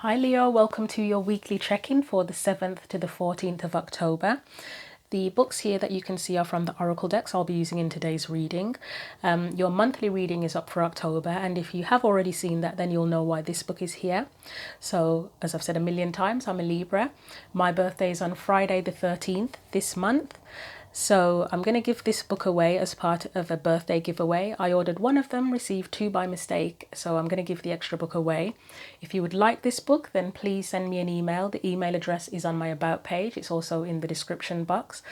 Hi Leo, welcome to your weekly check-in for the 7th to the 14th of October. The books here that you can see are from the Oracle decks I'll be using in today's reading. Your monthly reading is up for October, and if you have already seen that, then you'll know why this book is here. So, as I've said a million times, I'm a Libra. My birthday is on Friday the 13th this month. So I'm going to give this book away as part of a birthday giveaway. I ordered one of them, received two by mistake, so I'm going to give the extra book away. If you would like this book, then please send me an email. The email address is on my About page. It's also in the description box.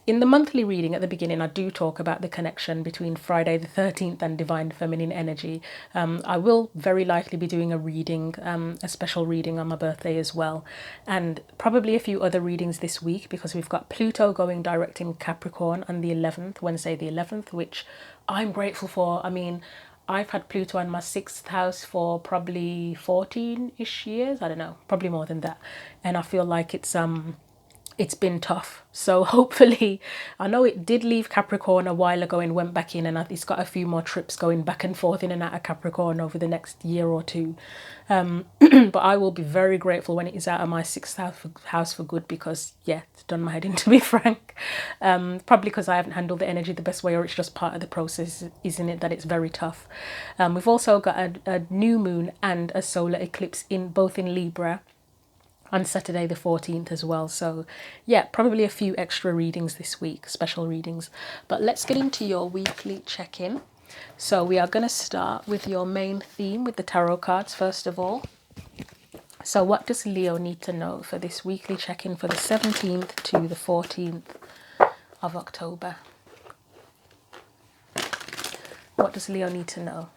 In the monthly reading at the beginning, I do talk about the connection between Friday the 13th and Divine Feminine Energy. I will very likely be doing a reading, a special reading on my birthday as well, and probably a few other readings this week because we've got Pluto going direct in Capricorn on the 11th, Wednesday the 11th, which I'm grateful for. I mean, I've had Pluto in my 6th house for probably 14-ish years. I don't know, probably more than that. And I feel like it's been tough. So hopefully, I know it did leave Capricorn a while ago and went back in, and it's got a few more trips going back and forth in and out of Capricorn over the next year or two. But I will be very grateful when it is out of my 6th house for good, because yeah, it's done my head in, to be frank. Probably because I haven't handled the energy the best way, or it's just part of the process, isn't it, that it's very tough. We've also got a new moon and a solar eclipse in both in Libra on Saturday the 14th as well. So yeah, probably a few extra readings this week, special readings. But let's get into your weekly check-in. So we are going to start with your main theme with the tarot cards first of all. So what does Leo need to know for this weekly check-in for the 17th to the 14th of October? What does Leo need to know?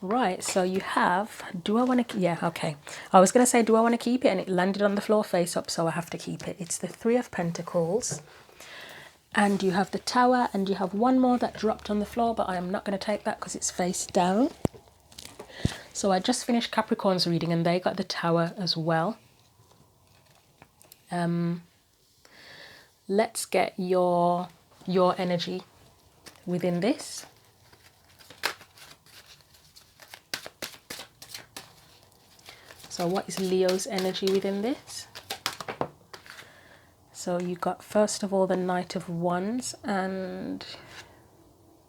Right, so you have, do I want to, yeah, okay. I was going to say, do I want to keep it? And it landed on the floor face up, so I have to keep it. It's the Three of Pentacles. And you have the Tower, and you have one more that dropped on the floor, but I am not going to take that because it's face down. So I just finished Capricorn's reading, and they got the Tower as well. Let's get your energy within this. So what is Leo's energy within this? So you got, first of all, the Knight of Wands and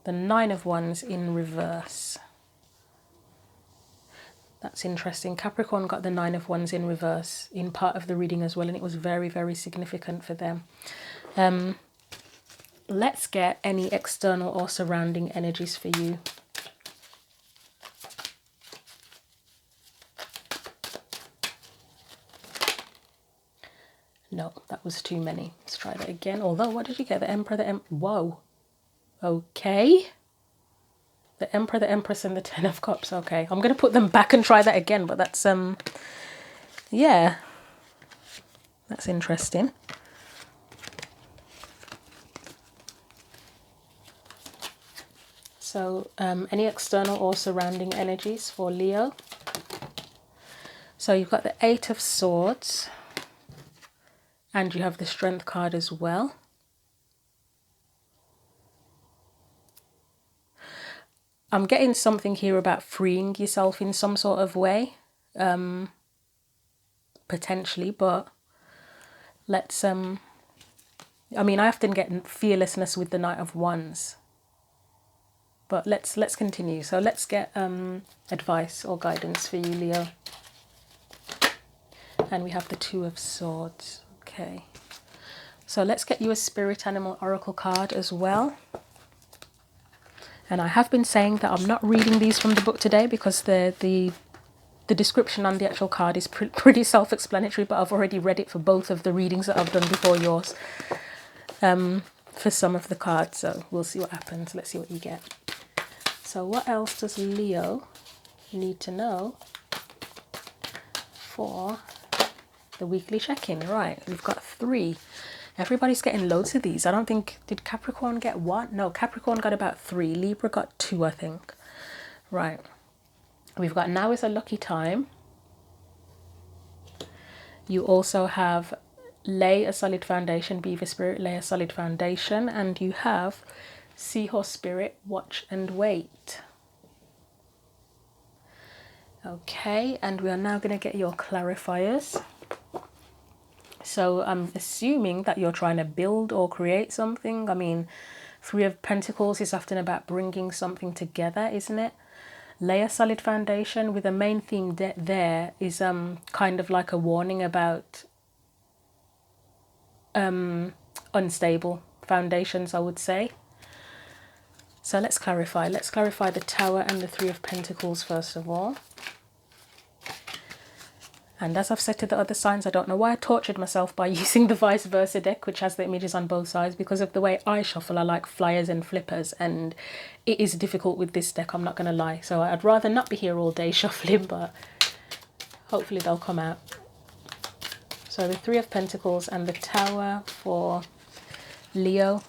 the Nine of Wands in reverse. That's interesting. Capricorn got the Nine of Wands in reverse in part of the reading as well, and it was very, very significant for them. Let's get any external or surrounding energies for you. No, that was too many. Let's try that again. Although, what did you get? The Emperor, whoa. Okay. The Emperor, the Empress, and the Ten of Cups. Okay, I'm going to put them back and try that again, but that's, yeah. That's interesting. So, any external or surrounding energies for Leo? So you've got the Eight of Swords. And you have the Strength card as well. I'm getting something here about freeing yourself in some sort of way. Potentially, but let's... I mean, I often get fearlessness with the Knight of Wands. But let's continue. So let's get advice or guidance for you, Leo. And we have the Two of Swords. Okay, so let's get you a Spirit Animal Oracle card as well. And I have been saying that I'm not reading these from the book today because the description on the actual card is pretty self-explanatory, but I've already read it for both of the readings that I've done before yours, for some of the cards, so we'll see what happens. Let's see what you get. So what else does Leo need to know for the weekly check-in? Right, we've got 3. Everybody's getting loads of these. I don't think, did Capricorn get 1? No, Capricorn got about 3. Libra got 2, I think. Right. We've got Now is a Lucky Time. You also have Lay a Solid Foundation, Beaver Spirit, Lay a Solid Foundation. And you have Seahorse Spirit, watch and wait. Okay, and we are now going to get your clarifiers. So I'm assuming that you're trying to build or create something. I mean, Three of Pentacles is often about bringing something together, isn't it? Lay a solid foundation, with the main theme there is kind of like a warning about unstable foundations, I would say. So let's clarify. Let's clarify the Tower and the Three of Pentacles first of all. And as I've said to the other signs, I don't know why I tortured myself by using the vice versa deck, which has the images on both sides, because of the way I shuffle. I like flyers and flippers, and it is difficult with this deck, I'm not going to lie. So I'd rather not be here all day shuffling, but hopefully they'll come out. So the Three of Pentacles and the Tower for Leo.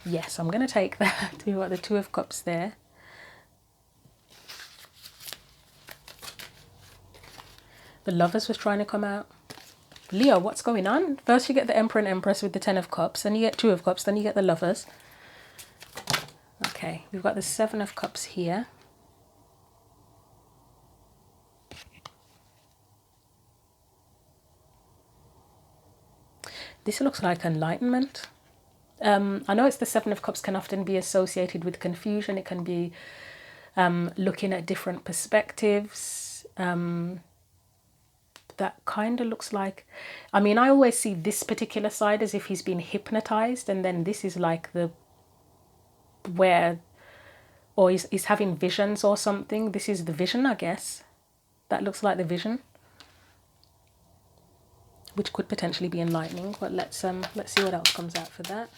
Yes, I'm going to take that. We've got the Two of Cups there. The Lovers was trying to come out. Leo, what's going on? First you get the Emperor and Empress with the Ten of Cups, then you get Two of Cups, then you get the Lovers. Okay, we've got the Seven of Cups here. This looks like enlightenment. I know it's the Seven of Cups can often be associated with confusion. It can be looking at different perspectives. That kind of looks like, I mean, I always see this particular side as if he's been hypnotized, and then this is like the where, or he's having visions or something. This is the vision, I guess. That looks like the vision, which could potentially be enlightening. But let's see what else comes out for that.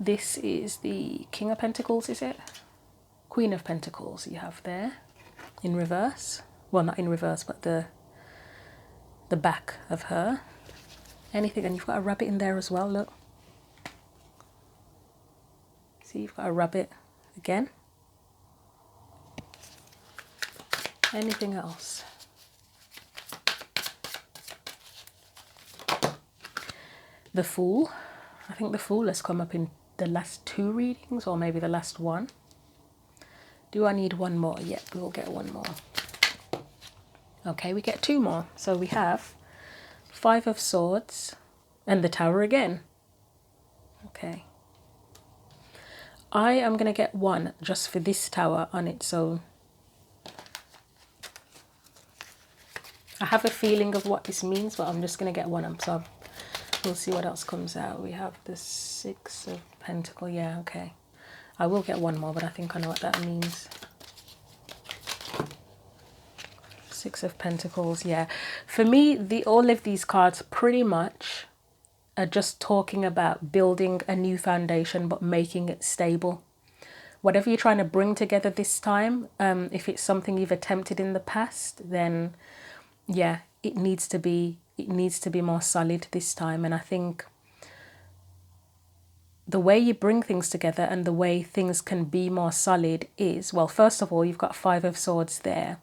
This is the King of Pentacles, is it? Queen of Pentacles you have there in reverse. Well, not in reverse, but the back of her. Anything, and you've got a rabbit in there as well, look. See, you've got a rabbit again. Anything else? The Fool. I think the Fool has come up in the last two readings, or maybe the last one. Do I need one more? Yep, we'll get one more. Okay, we get two more. So we have Five of Swords and the Tower again. Okay. I am going to get one just for this tower on its own. I have a feeling of what this means, but I'm just going to get one. So we'll see what else comes out. We have the Six of Pentacles. Yeah, okay. I will get one more, but I think I know what that means. Six of Pentacles, yeah. For me, all of these cards pretty much are just talking about building a new foundation, but making it stable. Whatever you're trying to bring together this time, if it's something you've attempted in the past, then yeah, it needs to be more solid this time. And I think the way you bring things together and the way things can be more solid is, well, first of all, you've got Five of Swords there.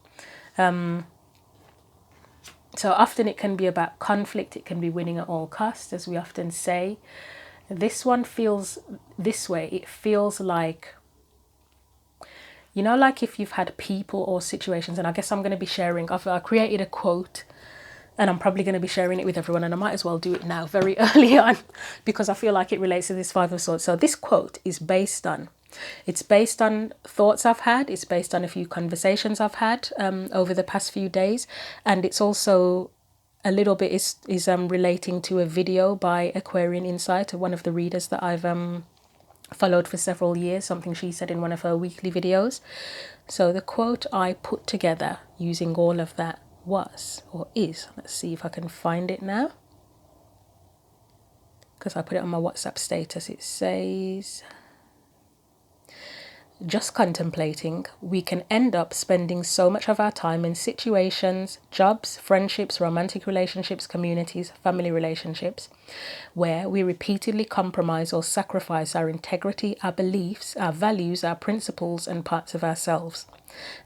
So often it can be about conflict. It can be winning at all costs, as we often say. This one feels this way. It feels like, you know, like if you've had people or situations, and I guess I'm going to be sharing, I created a quote, and I'm probably going to be sharing it with everyone, and I might as well do it now very early on because I feel like it relates to this Five of Swords. So this quote is based on thoughts I've had. It's based on a few conversations I've had over the past few days, and it's also a little bit is relating to a video by Aquarian Insight, one of the readers that I've followed for several years, something she said in one of her weekly videos. So the quote I put together using all of that was, or is, let's see if I can find it now, because I put it on my WhatsApp status. It says, just contemplating, we can end up spending so much of our time in situations, jobs, friendships, romantic relationships, communities, family relationships, where we repeatedly compromise or sacrifice our integrity, our beliefs, our values, our principles, and parts of ourselves.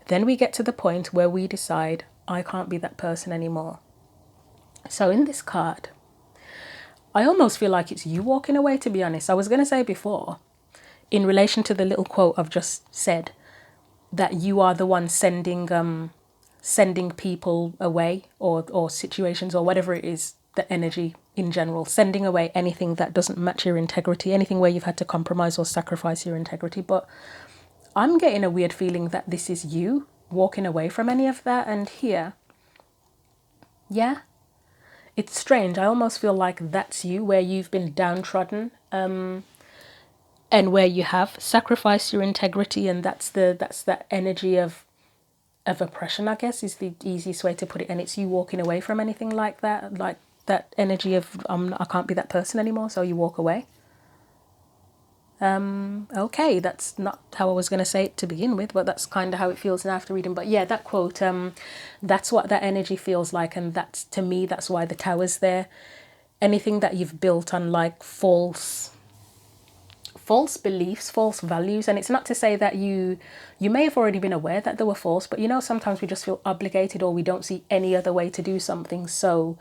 Then we get to the point where we decide, I can't be that person anymore. So in this card, I almost feel like it's you walking away, to be honest. I was going to say before, in relation to the little quote I've just said, that you are the one sending people away, or situations, or whatever it is, the energy in general, sending away anything that doesn't match your integrity, anything where you've had to compromise or sacrifice your integrity. But I'm getting a weird feeling that this is you walking away from any of that. And here, yeah, it's strange. I almost feel like that's you, where you've been downtrodden, and where you have sacrificed your integrity, and that's that energy of oppression, I guess, is the easiest way to put it. And it's you walking away from anything like that, like that energy of I can't be that person anymore, so you walk away. Okay, that's not how I was going to say it to begin with, but that's kind of how it feels now after reading. But yeah, that quote, that's what that energy feels like, and that's, to me, that's why the tower's there. Anything that you've built on like false beliefs, false values. And it's not to say that you may have already been aware that they were false, but sometimes we just feel obligated, or we don't see any other way to do something, so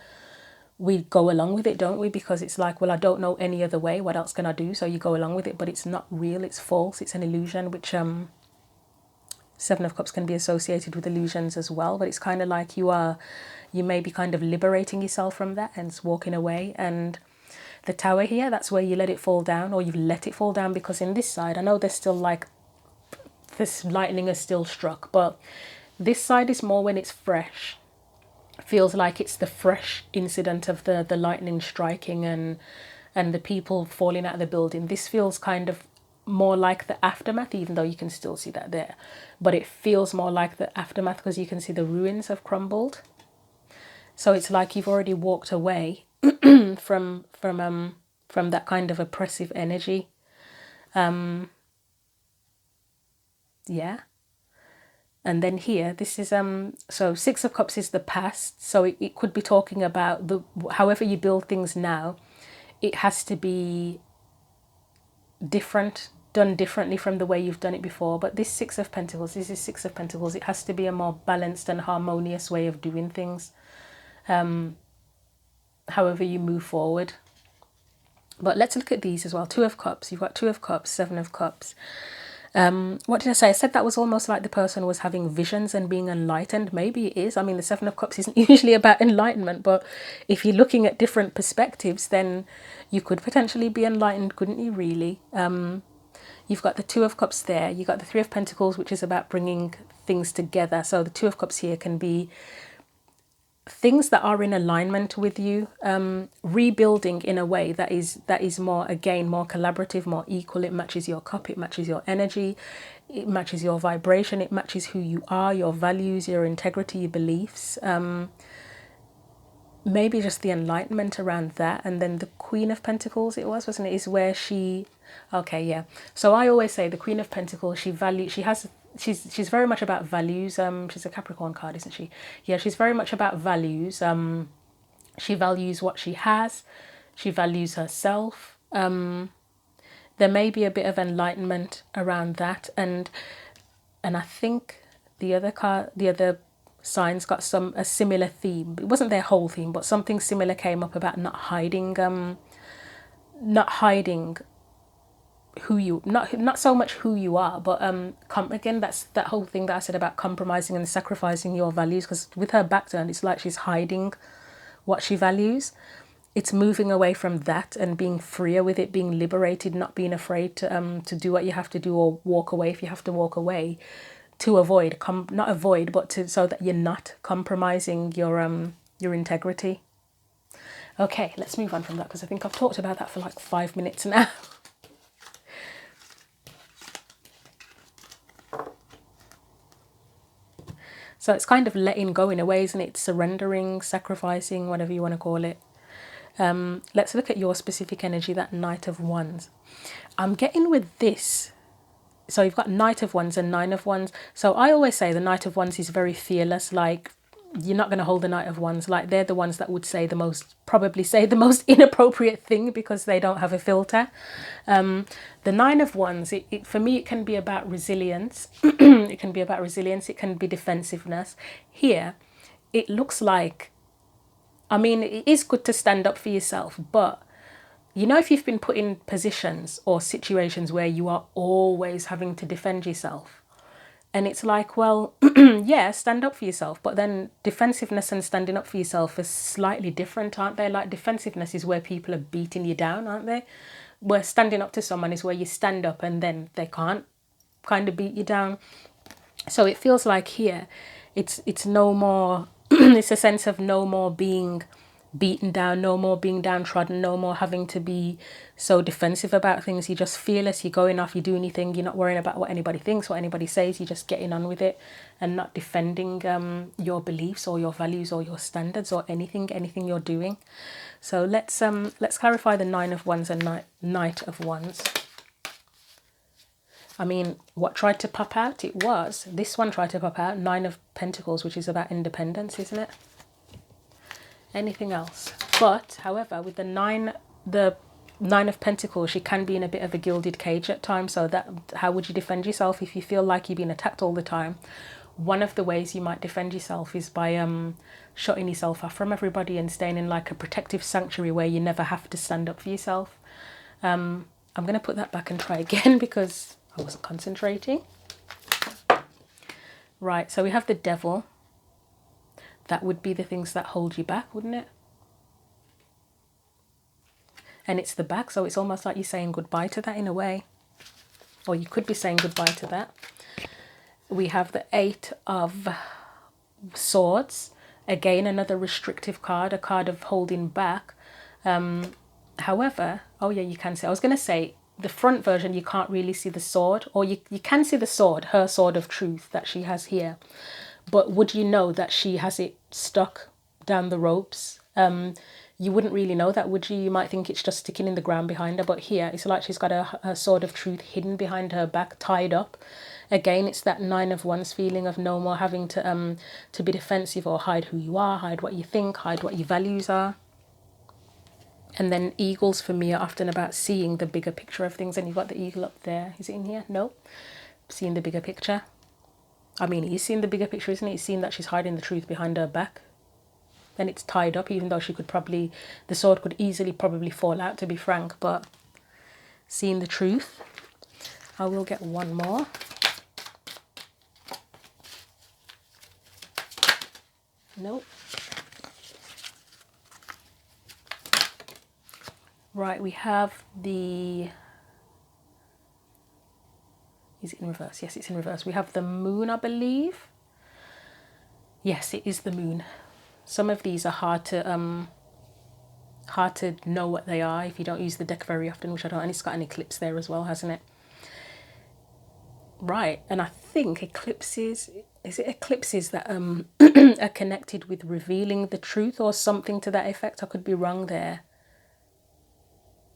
we go along with it, don't we? Because it's like, well, I don't know any other way, what else can I do? So you go along with it, but it's not real, it's false, it's an illusion, which Seven of Cups can be associated with illusions as well. But it's kind of like you may be kind of liberating yourself from that and it's walking away. And the tower here, that's where you let it fall down, or you've let it fall down, because in this side, I know there's still like this lightning is still struck, but this side is more when it's fresh. Feels like it's the fresh incident of the lightning striking and the people falling out of the building. This feels kind of more like the aftermath, even though you can still see that there, but it feels more like the aftermath because you can see the ruins have crumbled. So it's like you've already walked away from that kind of oppressive energy. Yeah. And then here, this is so Six of Cups is the past, so it could be talking about however you build things now, it has to be different, done differently from the way you've done it before. But this Six of Pentacles, it has to be a more balanced and harmonious way of doing things, however you move forward. But let's look at these as well. Two of Cups, you've got Two of Cups, Seven of Cups. What did I say? I said that was almost like the person was having visions and being enlightened. Maybe it is. I mean, the Seven of Cups isn't usually about enlightenment, but if you're looking at different perspectives, then you could potentially be enlightened, couldn't you, really? You've got the Two of Cups there. You've got the Three of Pentacles, which is about bringing things together. So the Two of Cups here can be things that are in alignment with you, rebuilding in a way that is more, again, more collaborative, more equal. It matches your cup, it matches your energy, it matches your vibration, it matches who you are, your values, your integrity, your beliefs. Maybe just the enlightenment around that. And then the Queen of Pentacles, wasn't it, is where she, okay, yeah. So I always say the Queen of Pentacles, she's very much about values. She's a Capricorn card, isn't she? Yeah, she's very much about values. She values what she has. She values herself. There may be a bit of enlightenment around that, and I think the other signs got a similar theme. It wasn't their whole theme, but something similar came up about not hiding who you, not so much who you are, but again, that's that whole thing that I said about compromising and sacrificing your values. Because with her back turned, it's like she's hiding what she values. It's moving away from that and being freer with it, being liberated, not being afraid to do what you have to do, or walk away if you have to walk away, to avoid not avoid, but so that you're not compromising your integrity. Okay, let's move on from that, because I think I've talked about that for like 5 minutes now. So it's kind of letting go in a way, isn't it? Surrendering, sacrificing, whatever you want to call it. Let's look at your specific energy, that Knight of Wands. I'm getting with this. So you've got Knight of Wands and Nine of Wands. So I always say the Knight of Wands is very fearless. Like, you're not going to hold the Knight of Wands. Like, they're the ones that would probably say the most inappropriate thing, because they don't have a filter. The Nine of Wands, for me, it can be about resilience. It can be about resilience. It can be defensive. Here, it looks like, I mean, it is good to stand up for yourself, but you know, if you've been put in positions or situations where you are always having to defend yourself, and it's like, well, yeah, stand up for yourself, but then defensiveness and standing up for yourself is slightly different, aren't they? Like, defensiveness is where people are beating you down, aren't they? Where standing up to someone is where you stand up and then they can't kind of beat you down. So it feels like here, it's no more, it's a sense of no more being beaten down, no more being downtrodden, no more having to be so defensive about things. You're just fearless, you're going off, you do anything, you're not worrying about what anybody thinks, what anybody says, you're just getting on with it and not defending your beliefs or your values or your standards or anything you're doing. So let's clarify the Nine of Wands and Knight of Wands. I mean, what tried to pop out? It was, this one tried to pop out, Nine of Pentacles, which is about independence, isn't it? Anything else? But, however, with the Nine of Pentacles, she can be in a bit of a gilded cage at times. So that, how would you defend yourself if you feel like you're being attacked all the time? One of the ways you might defend yourself is by shutting yourself off from everybody and staying in like a protective sanctuary where you never have to stand up for yourself. I'm going to put that back and try again because I wasn't concentrating. Right, so we have the Devil. That would be the things that hold you back, wouldn't it? And it's the back, so it's almost like you're saying goodbye to that in a way. Or you could be saying goodbye to that. We have the Eight of Swords. Again, another restrictive card, a card of holding back. However, oh yeah, you can see. I was going to say, the front version, you can't really see the sword. Or you can see the sword, her sword of truth that she has here. But would you know that she has it stuck down the ropes? You wouldn't really know that, would you? You might think it's just sticking in the ground behind her. But here, it's like she's got her sword of truth hidden behind her back, tied up. Again, it's that Nine of Wands feeling of no more having to be defensive or hide who you are, hide what you think, hide what your values are. And then eagles for me are often about seeing the bigger picture of things. And you've got the eagle up there. Is it in here? No. Seeing the bigger picture. I mean, he's seen the bigger picture, isn't he? He's seen that she's hiding the truth behind her back. And it's tied up, even though she could probably, the sword could easily probably fall out, to be frank. But seeing the truth. I will get one more. Nope. Right, we have the... Is it in reverse? Yes, it's in reverse. We have the Moon, I believe. Yes, it is the Moon. Some of these are hard to know what they are if you don't use the deck very often, which I don't. And it's got an eclipse there as well, hasn't it? Right, and I think eclipses, is it eclipses that are connected with revealing the truth or something to that effect? I could be wrong there.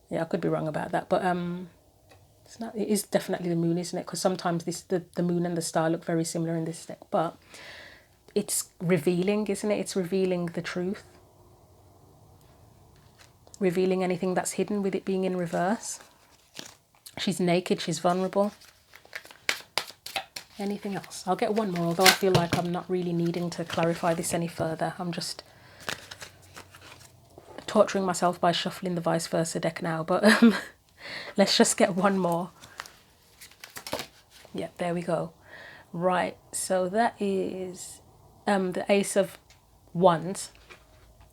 Yeah, I could be wrong about that, but it's not. It is definitely the Moon, isn't it? Because sometimes the Moon and the star look very similar in this deck, but it's revealing, isn't it? It's revealing the truth, revealing anything that's hidden, with it being in reverse. She's naked. She's vulnerable. Anything else? I'll get one more, although I feel like I'm not really needing to clarify this any further. I'm just torturing myself by shuffling the vice versa deck now, but let's just get one more. Yeah, there we go. Right, so that is the Ace of Wands.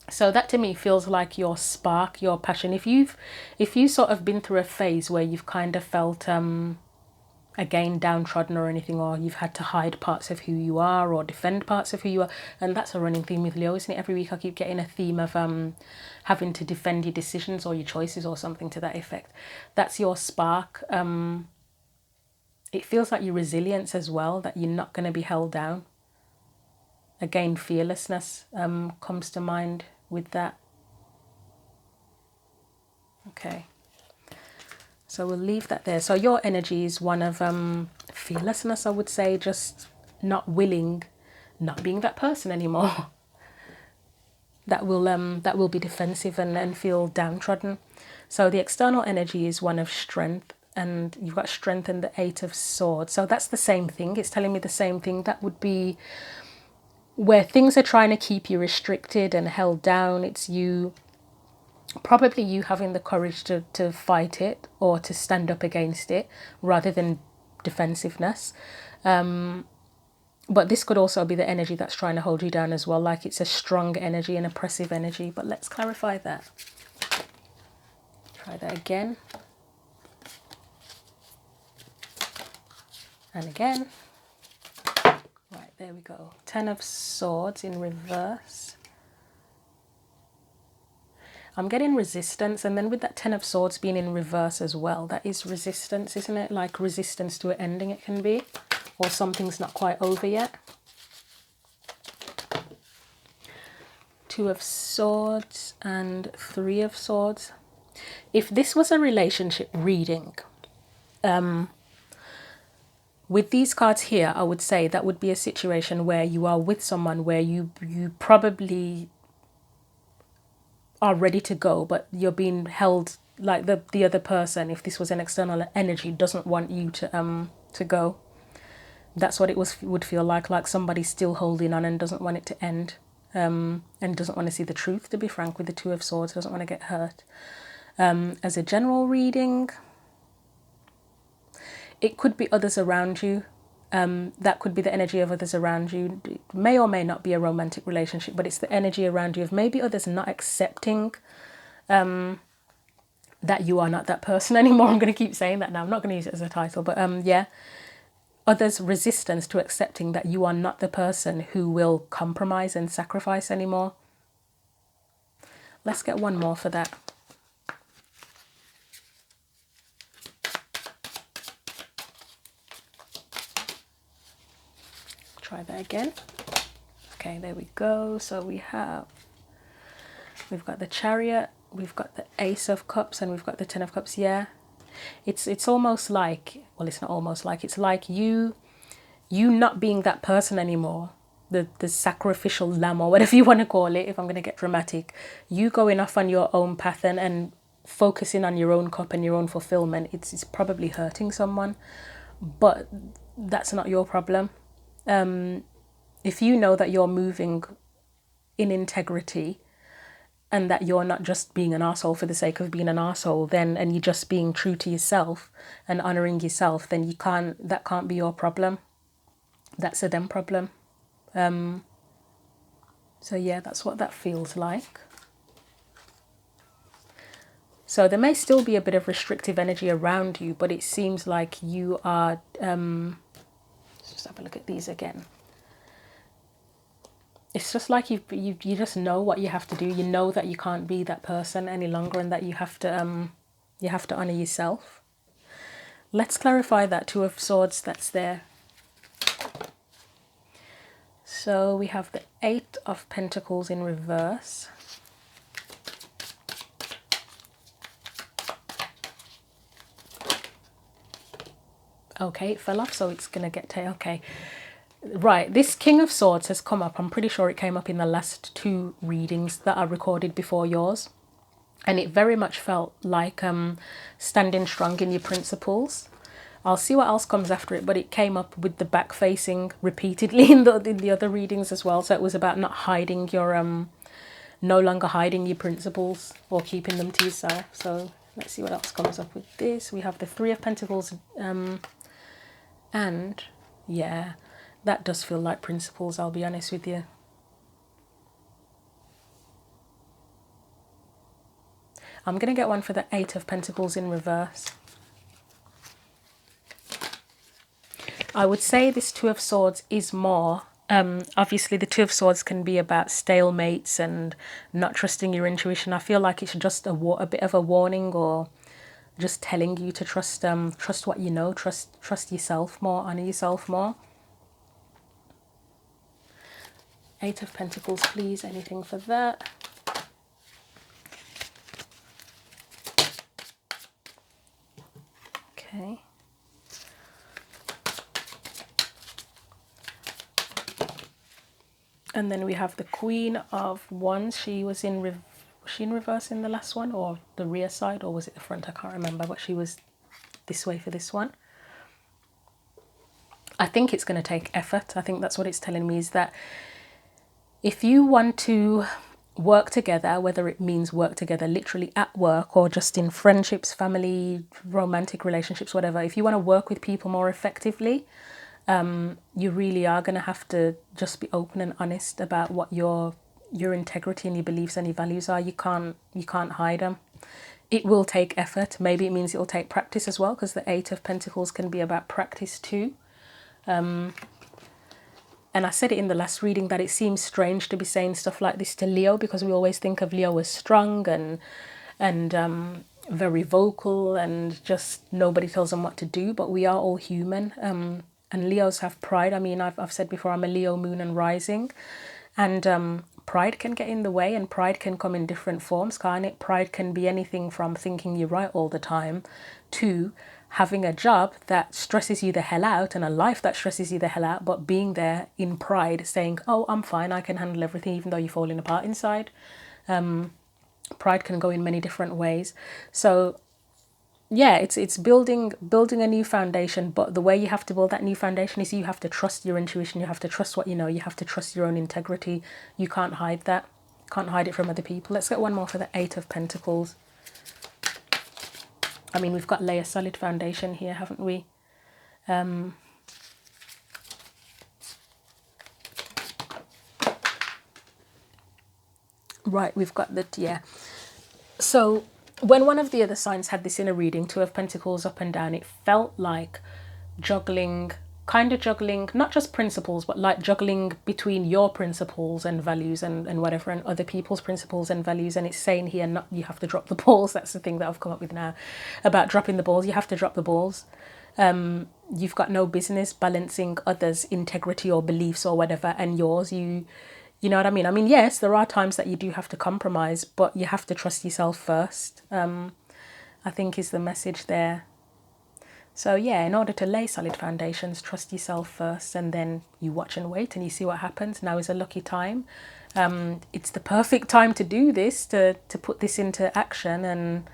So that to me feels like your spark, your passion. If you sort of been through a phase where you've kind of felt again downtrodden or anything, or you've had to hide parts of who you are or defend parts of who you are, and that's a running theme with Leo, isn't it? Every week I keep getting a theme of having to defend your decisions or your choices or something to that effect. That's your spark. It feels like your resilience as well, that you're not going to be held down. Again, fearlessness comes to mind with that. Okay. So we'll leave that there. So your energy is one of fearlessness, I would say, just not willing, not being that person anymore. that will be defensive and feel downtrodden. So the external energy is one of strength, and you've got strength and the Eight of Swords. So that's the same thing. It's telling me the same thing. That would be where things are trying to keep you restricted and held down. It's you, probably you having the courage to fight it or to stand up against it rather than defensiveness. But this could also be the energy that's trying to hold you down as well, like it's a strong energy, an oppressive energy. But let's clarify that. Try that again. And again. Right, there we go. 10 of Swords in reverse. I'm getting resistance, and then with that 10 of Swords being in reverse as well, that is resistance, isn't it? Like resistance to an ending it can be, or something's not quite over yet. 2 of Swords and 3 of Swords. If this was a relationship reading, with these cards here, I would say that would be a situation where you are with someone where you probably are ready to go, but you're being held, like the other person, if this was an external energy, doesn't want you to go. That's what it would feel like somebody's still holding on and doesn't want it to end, and doesn't want to see the truth, to be frank, with the 2 of Swords, doesn't want to get hurt. As a general reading, it could be others around you. That could be the energy of others around you. It may or may not be a romantic relationship, but it's the energy around you of maybe others not accepting that you are not that person anymore. I'm going to keep saying that now. I'm not going to use it as a title, but yeah. Others' resistance to accepting that you are not the person who will compromise and sacrifice anymore. Let's get one more for that. Try that again. Okay, there we go. So we've got the Chariot, we've got the Ace of Cups, and we've got the 10 of Cups. Yeah, it's almost like, well, it's not almost like, it's like you not being that person anymore, the sacrificial lamb, or whatever you want to call it, if I'm going to get dramatic. You going off on your own path and focusing on your own cup and your own fulfillment. It's probably hurting someone, but that's not your problem. If you know that you're moving in integrity and that you're not just being an arsehole for the sake of being an arsehole, then, and you're just being true to yourself and honouring yourself, then that can't be your problem. That's a them problem. So yeah, that's what that feels like. So there may still be a bit of restrictive energy around you, but it seems like you are, let's just have a look at these again. It's just like you just know what you have to do. You know that you can't be that person any longer, and that you have to honour yourself. Let's clarify that 2 of Swords that's there. So we have the 8 of Pentacles in reverse. Okay, it fell off, so it's going to get okay. Right, this King of Swords has come up. I'm pretty sure it came up in the last 2 readings that are recorded before yours. And it very much felt like standing strong in your principles. I'll see what else comes after it, but it came up with the back facing repeatedly in the other readings as well. So it was about not hiding your, no longer hiding your principles or keeping them to yourself. So let's see what else comes up with this. We have the 3 of Pentacles, and yeah, that does feel like principles, I'll be honest with you. I'm going to get one for the 8 of Pentacles in reverse. I would say this 2 of Swords is more, obviously the 2 of Swords can be about stalemates and not trusting your intuition. I feel like it's just a bit of a warning, or just telling you to trust what you know, trust yourself more, honour yourself more. 8 of Pentacles, please, anything for that. Okay. And then we have the Queen of Wands. She was in reverse in the last one, or the rear side, or was it the front? I can't remember, but she was this way for this one. I think it's going to take effort. I think that's what it's telling me, is that If you want to work together, whether it means work together literally at work or just in friendships, family, romantic relationships, whatever, if you want to work with people more effectively, you really are going to have to just be open and honest about what your integrity and your beliefs and your values are. You can't hide them. It will take effort. Maybe it means it will take practice as well, because the Eight of Pentacles can be about practice too. And I said it in the last reading that it seems strange to be saying stuff like this to Leo, because we always think of Leo as strong and very vocal and just nobody tells them what to do. But we are all human. And Leos have pride. I mean, I've said before, I'm a Leo moon and rising. And pride can get in the way, and pride can come in different forms, can't it? Pride can be anything from thinking you're right all the time to having a job that stresses you the hell out and a life that stresses you the hell out, but being there in pride, saying, oh, I'm fine, I can handle everything, even though you're falling apart inside. Pride can go in many different ways. So yeah, it's building a new foundation, but the way you have to build that new foundation is you have to trust your intuition, you have to trust what you know, you have to trust your own integrity. You can't hide that. Can't hide it from other people. Let's get one more for the Eight of Pentacles. I mean, we've got lay a solid foundation here, haven't we? Right, we've got that, yeah. So when one of the other signs had this in a reading, Two of Pentacles up and down, it felt like juggling, not just principles, but like juggling between your principles and values and whatever, and other people's principles and values. And it's saying here, not you have to drop the balls. That's the thing that I've come up with now about dropping the balls. You have to drop the balls. You've got no business balancing others' integrity or beliefs or whatever and yours. You know what I mean? I mean, yes, there are times that you do have to compromise, but you have to trust yourself first, I think is the message there. So yeah, in order to lay solid foundations, trust yourself first, and then you watch and wait and you see what happens. Now is a lucky time. It's the perfect time to do this, to put this into action and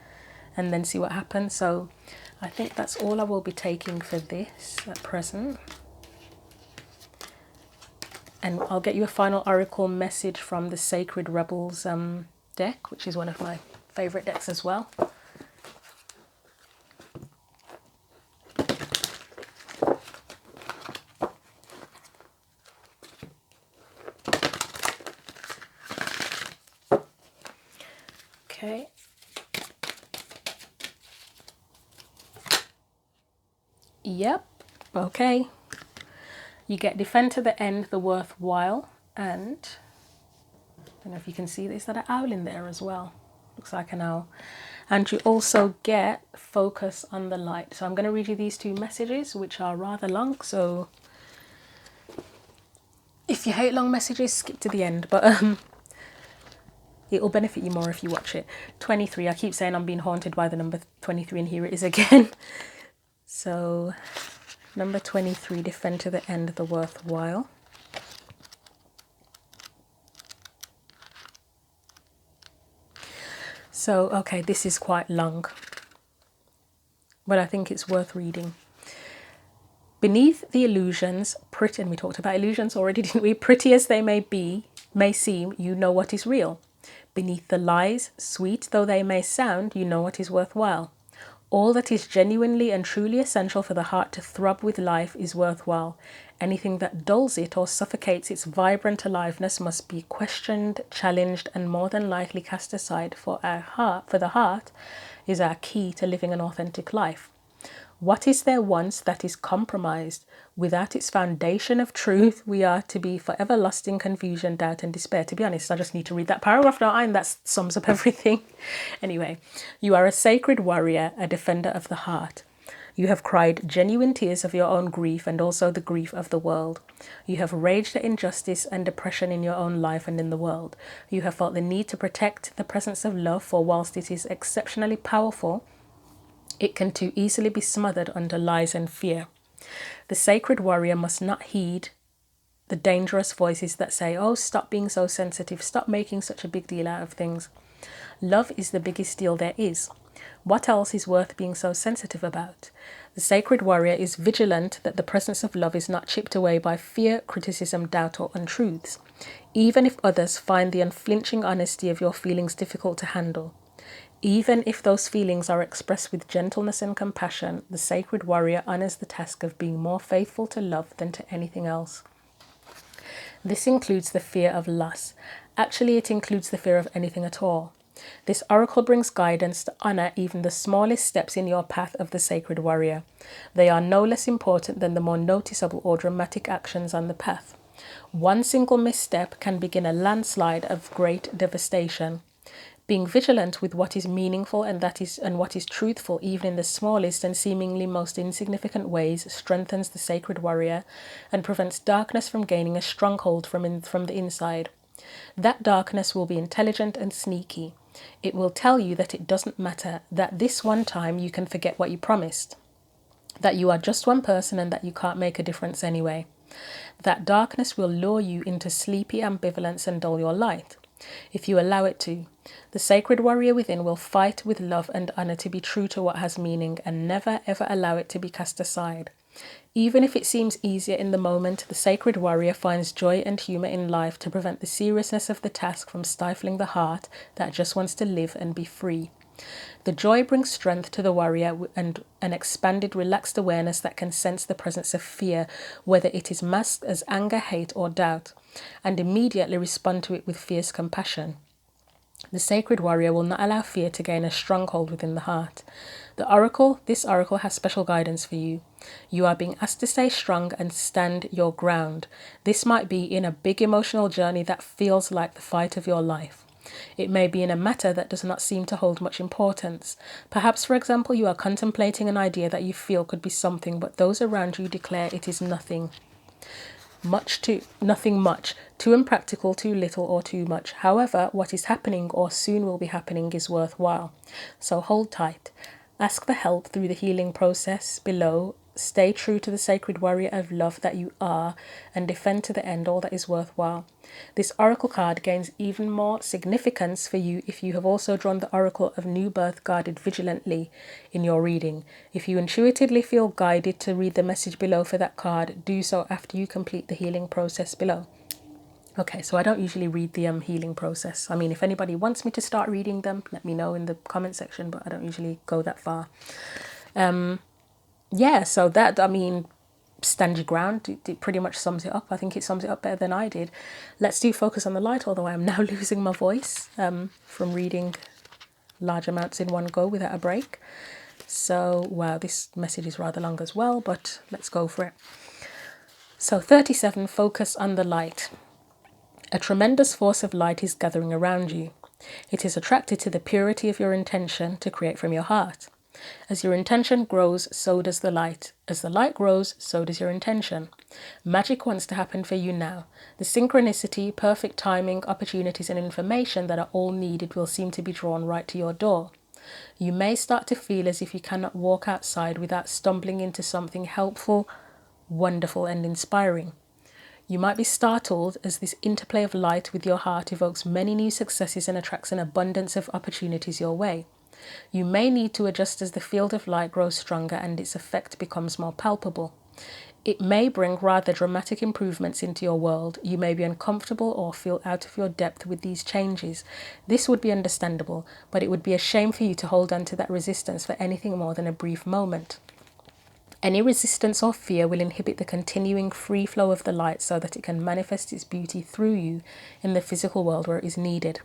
then see what happens. So I think that's all I will be taking for this at present. And I'll get you a final oracle message from the Sacred Rebels deck, which is one of my favourite decks as well. Okay. Yep. Okay. You get defend to the end, the worthwhile, and I don't know if you can see this, that an owl in there as well. Looks like an owl. And you also get focus on the light. So I'm going to read you these two messages, which are rather long. So if you hate long messages, skip to the end. But it will benefit you more if you watch it. 23. I keep saying I'm being haunted by the number 23, and here it is again. So number 23, defend to the end, the worthwhile. So, okay, this is quite long, but I think it's worth reading. Beneath the illusions, pretty, and we talked about illusions already, didn't we? Pretty as they may seem, you know what is real. Beneath the lies, sweet though they may sound, you know what is worthwhile. All that is genuinely and truly essential for the heart to throb with life is worthwhile. Anything that dulls it or suffocates its vibrant aliveness must be questioned, challenged, and more than likely cast aside, for the heart is our key to living an authentic life. What is there once that is compromised? Without its foundation of truth, we are to be forever lost in confusion, doubt, and despair. To be honest, I just need to read that paragraph now, and that sums up everything. Anyway, you are a sacred warrior, a defender of the heart. You have cried genuine tears of your own grief and also the grief of the world. You have raged at injustice and oppression in your own life and in the world. You have felt the need to protect the presence of love, for whilst it is exceptionally powerful, it can too easily be smothered under lies and fear. The sacred warrior must not heed the dangerous voices that say, oh, stop being so sensitive, stop making such a big deal out of things. Love is the biggest deal there is. What else is worth being so sensitive about? The sacred warrior is vigilant that the presence of love is not chipped away by fear, criticism, doubt, or untruths, even if others find the unflinching honesty of your feelings difficult to handle. Even if those feelings are expressed with gentleness and compassion, the sacred warrior honors the task of being more faithful to love than to anything else. This includes the fear of loss. Actually, it includes the fear of anything at all. This oracle brings guidance to honor even the smallest steps in your path of the sacred warrior. They are no less important than the more noticeable or dramatic actions on the path. One single misstep can begin a landslide of great devastation. Being vigilant with what is meaningful and what is truthful, even in the smallest and seemingly most insignificant ways, strengthens the sacred warrior and prevents darkness from gaining a stronghold from the inside. That darkness will be intelligent and sneaky. It will tell you that it doesn't matter, that this one time you can forget what you promised, that you are just one person and that you can't make a difference anyway. That darkness will lure you into sleepy ambivalence and dull your light, if you allow it to. The sacred warrior within will fight with love and honor to be true to what has meaning and never ever allow it to be cast aside. Even if it seems easier in the moment, the sacred warrior finds joy and humor in life to prevent the seriousness of the task from stifling the heart that just wants to live and be free. The joy brings strength to the warrior and an expanded, relaxed awareness that can sense the presence of fear, whether it is masked as anger, hate, or doubt, and immediately respond to it with fierce compassion. The sacred warrior will not allow fear to gain a stronghold within the heart. This oracle has special guidance for you. You are being asked to stay strong and stand your ground. This might be in a big emotional journey that feels like the fight of your life. It may be in a matter that does not seem to hold much importance. Perhaps, for example, you are contemplating an idea that you feel could be something, but those around you declare it is nothing much, too impractical, too little, or too much. However, what is happening or soon will be happening is worthwhile. So hold tight. Ask for help through the healing process below. Stay true to the sacred warrior of love that you are and defend to the end all that is worthwhile. This oracle card gains even more significance for you if you have also drawn the oracle of new birth guarded vigilantly in your reading. If you intuitively feel guided to read the message below for that card, do so after you complete the healing process below. Okay, so I don't usually read the healing process. I mean, if anybody wants me to start reading them, let me know in the comment section, but I don't usually go that far. Yeah, so that, I mean, stand your ground. It pretty much sums it up. I think it sums it up better than I did. Let's do focus on the light, although I am now losing my voice from reading large amounts in one go without a break. So, wow, this message is rather long as well, but let's go for it. So 37, focus on the light. A tremendous force of light is gathering around you. It is attracted to the purity of your intention to create from your heart. As your intention grows, so does the light. As the light grows, so does your intention. Magic wants to happen for you now. The synchronicity, perfect timing, opportunities, and information that are all needed will seem to be drawn right to your door. You may start to feel as if you cannot walk outside without stumbling into something helpful, wonderful, and inspiring. You might be startled as this interplay of light with your heart evokes many new successes and attracts an abundance of opportunities your way. You may need to adjust as the field of light grows stronger and its effect becomes more palpable. It may bring rather dramatic improvements into your world. You may be uncomfortable or feel out of your depth with these changes. This would be understandable, but it would be a shame for you to hold on to that resistance for anything more than a brief moment. Any resistance or fear will inhibit the continuing free flow of the light so that it can manifest its beauty through you in the physical world where it is needed.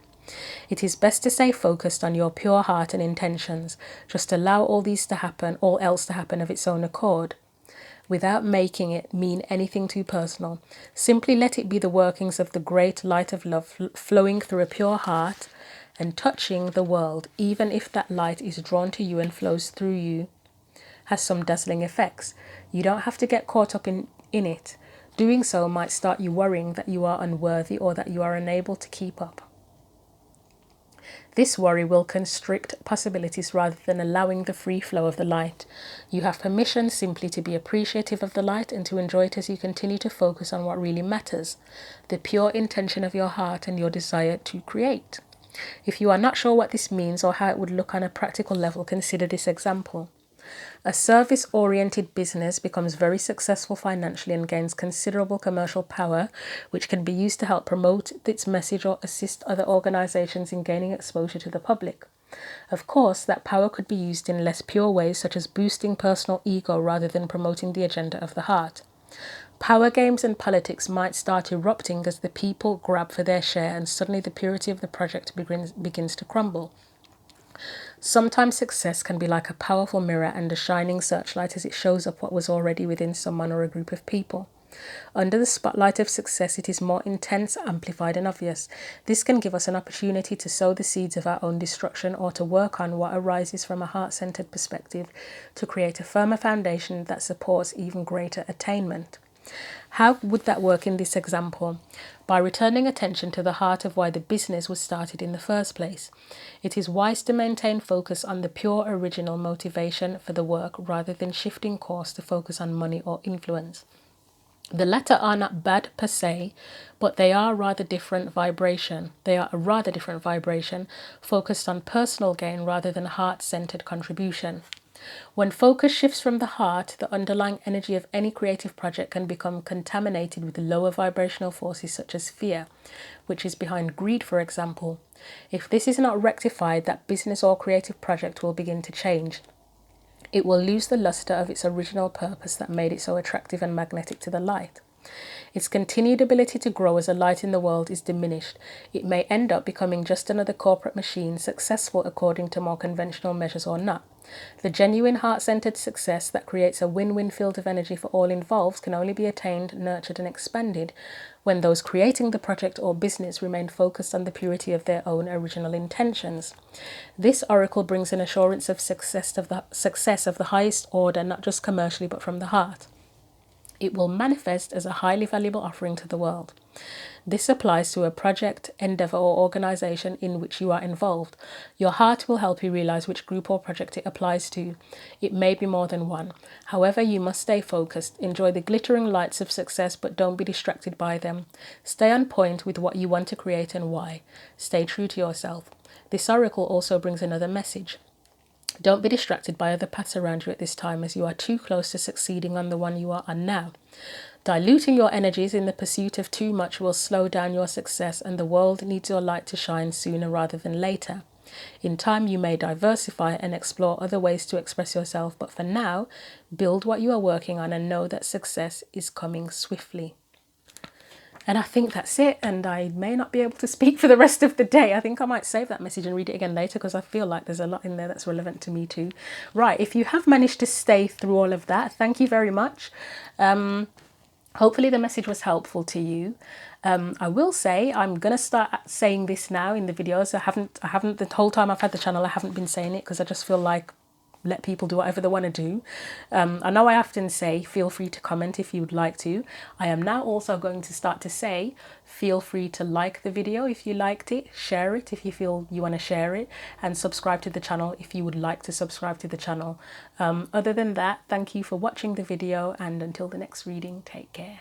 It is best to stay focused on your pure heart and intentions. Just allow all else to happen of its own accord, without making it mean anything too personal. Simply let it be the workings of the great light of love flowing through a pure heart and touching the world, even if that light is drawn to you and flows through you, has some dazzling effects. You don't have to get caught up in it. Doing so might start you worrying that you are unworthy or that you are unable to keep up. This worry will constrict possibilities rather than allowing the free flow of the light. You have permission simply to be appreciative of the light and to enjoy it as you continue to focus on what really matters, the pure intention of your heart and your desire to create. If you are not sure what this means or how it would look on a practical level, consider this example. A service-oriented business becomes very successful financially and gains considerable commercial power, which can be used to help promote its message or assist other organizations in gaining exposure to the public. Of course, that power could be used in less pure ways, such as boosting personal ego rather than promoting the agenda of the heart. Power games and politics might start erupting as the people grab for their share and suddenly the purity of the project begins to crumble. Sometimes success can be like a powerful mirror and a shining searchlight as it shows up what was already within someone or a group of people. Under the spotlight of success, it is more intense, amplified, and obvious. This can give us an opportunity to sow the seeds of our own destruction or to work on what arises from a heart-centered perspective to create a firmer foundation that supports even greater attainment. How would that work in this example? By returning attention to the heart of why the business was started in the first place. It is wise to maintain focus on the pure original motivation for the work rather than shifting course to focus on money or influence. The latter are not bad per se, but they are a rather different vibration. They are a rather different vibration, focused on personal gain rather than heart-centered contribution. When focus shifts from the heart, the underlying energy of any creative project can become contaminated with lower vibrational forces such as fear, which is behind greed, for example. If this is not rectified, that business or creative project will begin to change. It will lose the luster of its original purpose that made it so attractive and magnetic to the light. Its continued ability to grow as a light in the world is diminished. It may end up becoming just another corporate machine, successful according to more conventional measures or not. The genuine heart-centered success that creates a win-win field of energy for all involved can only be attained, nurtured and expanded when those creating the project or business remain focused on the purity of their own original intentions. This oracle brings an assurance of success of the highest order, not just commercially but from the heart. It will manifest as a highly valuable offering to the world. This applies to a project, endeavor, or organization in which you are involved. Your heart will help you realize which group or project it applies to. It may be more than one. However, you must stay focused. Enjoy the glittering lights of success, but don't be distracted by them. Stay on point with what you want to create and why. Stay true to yourself. This oracle also brings another message. Don't be distracted by other paths around you at this time, as you are too close to succeeding on the one you are on now. Diluting your energies in the pursuit of too much will slow down your success, and the world needs your light to shine sooner rather than later. In time, you may diversify and explore other ways to express yourself, but for now, build what you are working on and know that success is coming swiftly. And I think that's it, and I may not be able to speak for the rest of the day. I think I might save that message and read it again later because I feel like there's a lot in there that's relevant to me too. Right, if you have managed to stay through all of that, thank you very much. Hopefully the message was helpful to you. I will say I'm gonna start saying this now in the videos. I haven't the whole time I've had the channel. I haven't been saying it because I just feel like let people do whatever they want to do. I know I often say feel free to comment if you would like to. I am now also going to start to say feel free to like the video if you liked it, share it if you feel you want to share it, and subscribe to the channel if you would like to subscribe to the channel. Other than that, thank you for watching the video, and until the next reading, take care.